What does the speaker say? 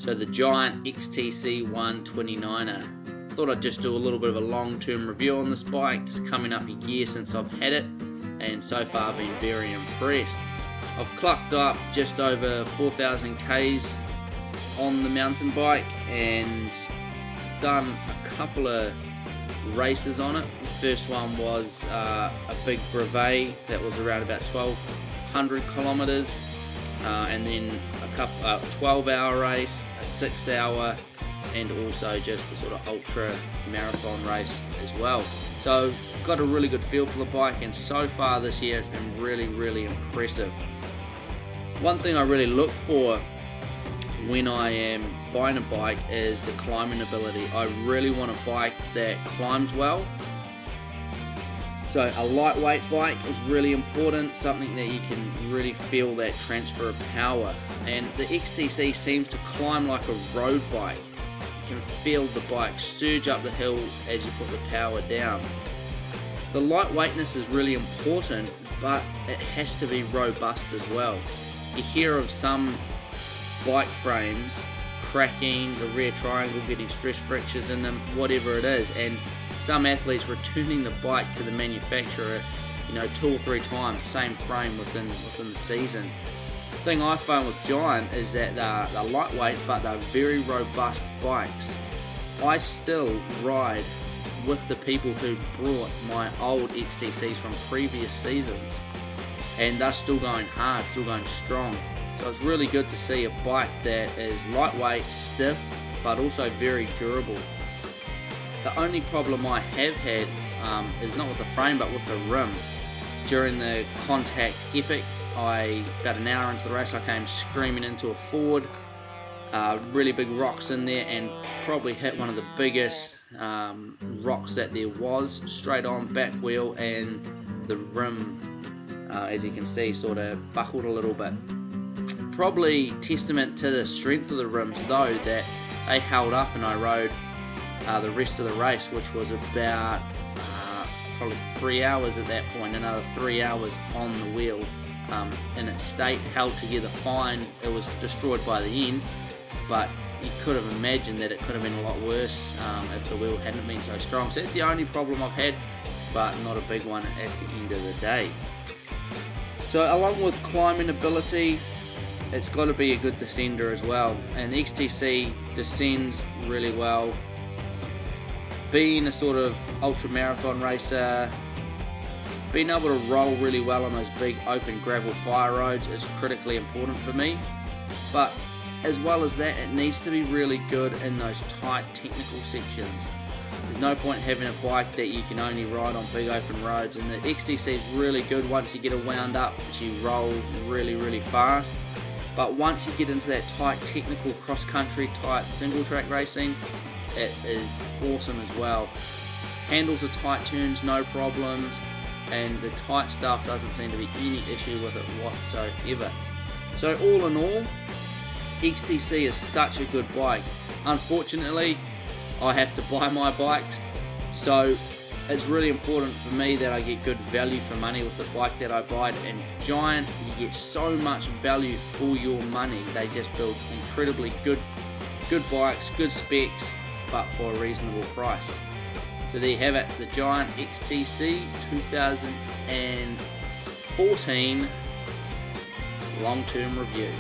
So the Giant XTC 129er. Thought I'd just do a little bit of a long-term review on this bike. It's coming up a year since I've had it, and so far I've been very impressed. I've clocked up just over 4,000 Ks on the mountain bike and done a couple of races on it. The first one was a big brevet that was around about 1,200 kilometers, and then a 12-hour race, a 6-hour, and also just a sort of ultra marathon race as well. So got a really good feel for the bike, and so far this year it's been really impressive. One thing I really look for when I am buying a bike is the climbing ability. I really want a bike that climbs well. So a lightweight bike is really important, something that you can really feel that transfer of power. And the XTC seems to climb like a road bike. You can feel the bike surge up the hill as you put the power down. The lightweightness is really important, but it has to be robust as well. You hear of some bike frames cracking, the rear triangle getting stress fractures in them, whatever it is, and some athletes returning the bike to the manufacturer, 2 or 3 times, same frame within the season. The thing I found with Giant is that they're lightweight, but they're very robust bikes. I still ride with the people who brought my old XTCs from previous seasons, and they're still going hard, still going strong. So it's really good to see a bike that is lightweight, stiff, but also very durable. The only problem I have had is not with the frame, but with the rim. During the contact epic, about an hour into the race, I came screaming into a ford, really big rocks in there, and probably hit one of the biggest rocks that there was, straight on back wheel, and the rim, as you can see, sort of buckled a little bit. Probably testament to the strength of the rims though, that they held up and I rode the rest of the race, which was about probably 3 hours at that point, another 3 hours on the wheel, in its state, held together fine. It was destroyed by the end, but you could have imagined that it could have been a lot worse if the wheel hadn't been so strong. So that's the only problem I've had, but not a big one at the end of the day. So along with climbing ability, it's got to be a good descender as well, and the XTC descends really well. Being a sort of ultra marathon racer, being able to roll really well on those big open gravel fire roads is critically important for me. But as well as that, it needs to be really good in those tight technical sections. There's no point having a bike that you can only ride on big open roads, and the XTC is really good once you get it wound up, you roll really fast. But once you get into that tight technical cross-country type single track racing, it is awesome as well. Handles the tight turns, no problems, and the tight stuff doesn't seem to be any issue with it whatsoever. So all in all, XTC is such a good bike. Unfortunately, I have to buy my bikes, so it's really important for me that I get good value for money with the bike that I buy. And Giant, you get so much value for your money. They just build incredibly good bikes, good specs, but for a reasonable price. So there you have it, the Giant XTC 2014 long-term review.